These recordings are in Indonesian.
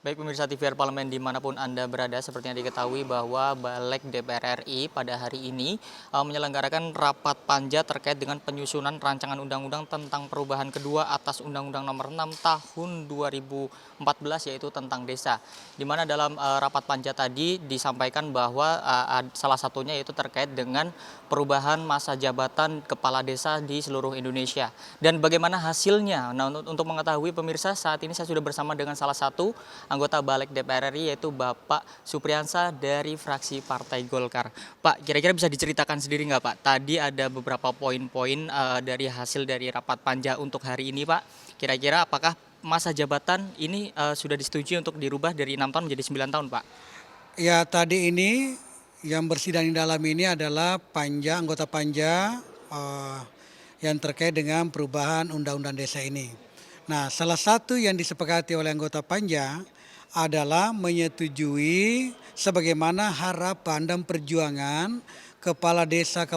Baik pemirsa TVR Parlemen dimanapun Anda berada, seperti yang diketahui bahwa Balik DPR RI pada hari ini menyelenggarakan rapat panja terkait dengan penyusunan rancangan undang-undang tentang perubahan kedua atas Undang-Undang Nomor 6 Tahun 2014 yaitu tentang desa. Di mana dalam rapat panja tadi disampaikan bahwa salah satunya yaitu terkait dengan perubahan masa jabatan kepala desa di seluruh Indonesia. Dan bagaimana hasilnya? Nah, untuk mengetahui pemirsa, saat ini saya sudah bersama dengan salah satu anggota Balik DPR RI yaitu Bapak Supriyansa dari fraksi Partai Golkar. Pak, kira-kira bisa diceritakan sendiri nggak Pak? Tadi ada beberapa poin-poin dari hasil dari rapat panja untuk hari ini Pak. Kira-kira apakah masa jabatan ini sudah disetujui untuk dirubah dari 6 tahun menjadi 9 tahun Pak? Ya, tadi ini yang bersidang di dalam ini adalah anggota panja eh, yang terkait dengan perubahan undang-undang desa ini. Nah, salah satu yang disepakati oleh anggota panja adalah menyetujui sebagaimana harapan dan perjuangan kepala desa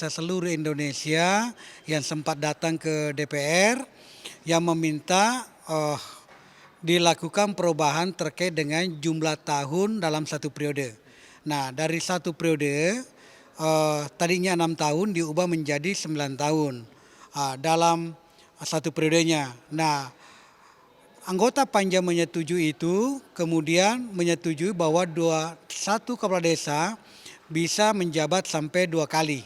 seluruh Indonesia yang sempat datang ke DPR yang meminta dilakukan perubahan terkait dengan jumlah tahun dalam satu periode. Nah, dari satu periode tadinya 6 tahun diubah menjadi 9 tahun dalam satu periodenya. Nah, anggota panja menyetujui itu, kemudian menyetujui bahwa satu kepala desa bisa menjabat sampai 2 kali.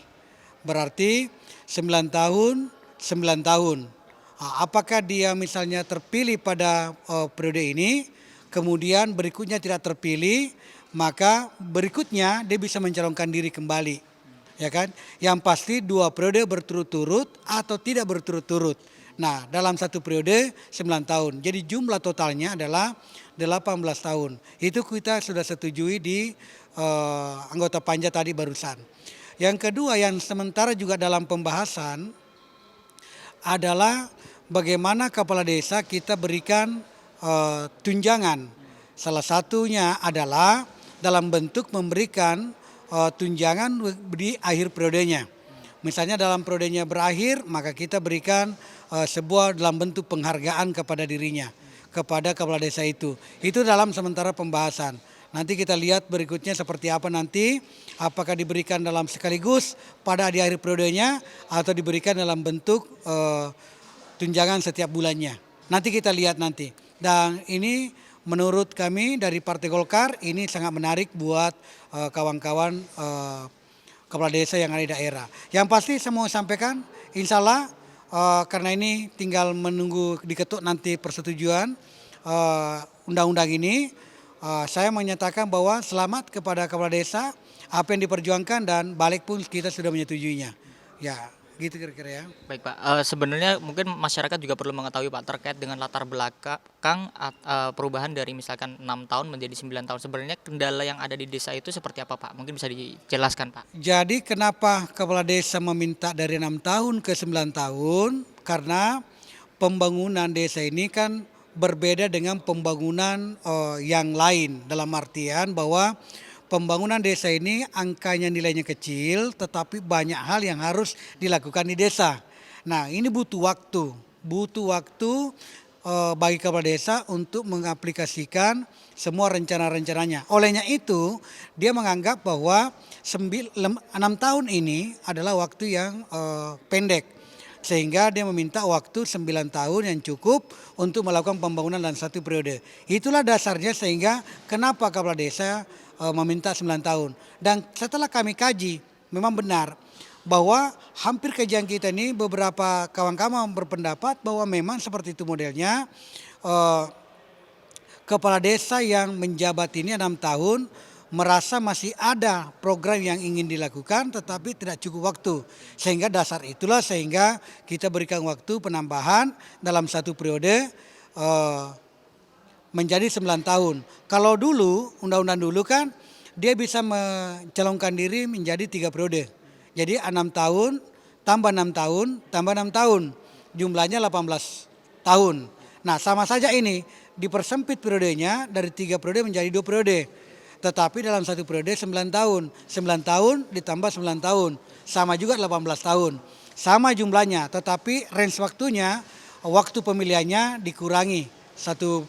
Berarti 9 tahun, 9 tahun. Apakah dia misalnya terpilih pada periode ini, kemudian berikutnya tidak terpilih, maka berikutnya dia bisa mencalonkan diri kembali. Ya kan? Yang pasti 2 periode berturut-turut atau tidak berturut-turut. Nah, dalam satu periode 9 tahun. Jadi jumlah totalnya adalah 18 tahun. Itu kita sudah setujui di anggota panja tadi barusan. Yang kedua yang sementara juga dalam pembahasan adalah bagaimana kepala desa kita berikan tunjangan. Salah satunya adalah dalam bentuk memberikan tunjangan di akhir periodenya. Misalnya dalam periodenya berakhir, maka kita berikan sebuah dalam bentuk penghargaan kepada dirinya, kepada kepala desa itu. Itu dalam sementara pembahasan. Nanti kita lihat berikutnya seperti apa nanti, apakah diberikan dalam sekaligus pada di akhir periodenya atau diberikan dalam bentuk tunjangan setiap bulannya. Nanti kita lihat nanti. Dan ini menurut kami dari Partai Golkar ini sangat menarik buat kawan-kawan kepala desa yang ada di daerah. Yang pasti saya mau sampaikan, insya Allah karena ini tinggal menunggu diketuk nanti persetujuan undang-undang ini, saya menyatakan bahwa selamat kepada kepala desa, apa yang diperjuangkan dan Balik pun kita sudah menyetujuinya. Ya, gitu kira-kira ya. Baik Pak, sebenarnya mungkin masyarakat juga perlu mengetahui Pak terkait dengan latar belakang perubahan dari misalkan 6 tahun menjadi 9 tahun. Sebenarnya kendala yang ada di desa itu seperti apa Pak? Mungkin bisa dijelaskan Pak. Jadi kenapa kepala desa meminta dari 6 tahun ke 9 tahun? Karena pembangunan desa ini kan berbeda dengan pembangunan yang lain, dalam artian bahwa pembangunan desa ini angkanya nilainya kecil tetapi banyak hal yang harus dilakukan di desa. Nah, ini butuh waktu bagi kepala desa untuk mengaplikasikan semua rencana-rencananya. Olehnya itu, dia menganggap bahwa 6 tahun ini adalah waktu yang pendek. Sehingga dia meminta waktu 9 tahun yang cukup untuk melakukan pembangunan dalam satu periode. Itulah dasarnya sehingga kenapa kepala desa meminta 9 tahun. Dan setelah kami kaji, memang benar bahwa hampir kajian kita ini beberapa kawan-kawan berpendapat bahwa memang seperti itu modelnya. Kepala desa yang menjabat ini 6 tahun merasa masih ada program yang ingin dilakukan tetapi tidak cukup waktu. Sehingga dasar itulah sehingga kita berikan waktu penambahan dalam satu periode menjadi 9 tahun. Kalau dulu, undang-undang dulu kan dia bisa mencalonkan diri menjadi 3 periode. Jadi 6 tahun, tambah 6 tahun, tambah 6 tahun. Jumlahnya 18 tahun. Nah, sama saja ini dipersempit periodenya dari 3 periode menjadi 2 periode. Tetapi dalam satu periode 9 tahun. 9 tahun ditambah 9 tahun. Sama juga 18 tahun. Sama jumlahnya, tetapi range waktunya, waktu pemilihannya dikurangi satu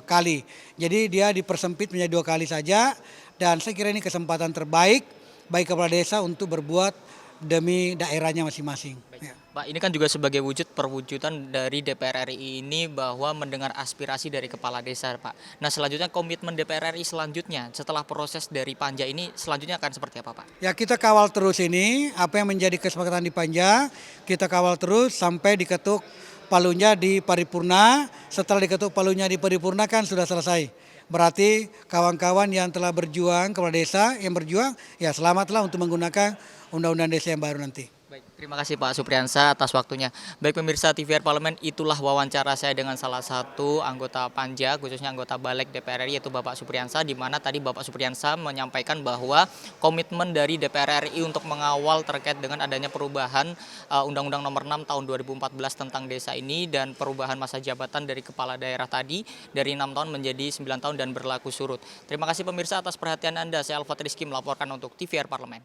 kali. Jadi dia dipersempit menjadi 2 kali saja, dan saya kira ini kesempatan terbaik bagi kepala desa untuk berbuat demi daerahnya masing-masing. Ya. Pak, ini kan juga sebagai wujud perwujudan dari DPR RI ini bahwa mendengar aspirasi dari kepala desa, Pak. Nah, selanjutnya komitmen DPR RI selanjutnya setelah proses dari Panja ini selanjutnya akan seperti apa, Pak? Ya, kita kawal terus ini, apa yang menjadi kesepakatan di Panja, kita kawal terus sampai diketuk palunya di paripurna. Setelah diketuk palunya di paripurna kan sudah selesai. Berarti kawan-kawan yang telah berjuang, kepala desa yang berjuang, ya selamatlah untuk menggunakan undang-undang desa yang baru nanti. Baik, terima kasih Pak Supriyansa atas waktunya. Baik pemirsa TVR Parlemen, itulah wawancara saya dengan salah satu anggota Panja, khususnya anggota Balik DPR RI, yaitu Bapak Supriyansa, di mana tadi Bapak Supriyansa menyampaikan bahwa komitmen dari DPR RI untuk mengawal terkait dengan adanya perubahan Undang-Undang Nomor 6 Tahun 2014 tentang desa ini dan perubahan masa jabatan dari kepala daerah tadi dari 6 tahun menjadi 9 tahun dan berlaku surut. Terima kasih pemirsa atas perhatian Anda. Saya Alfat Rizky melaporkan untuk TVR Parlemen.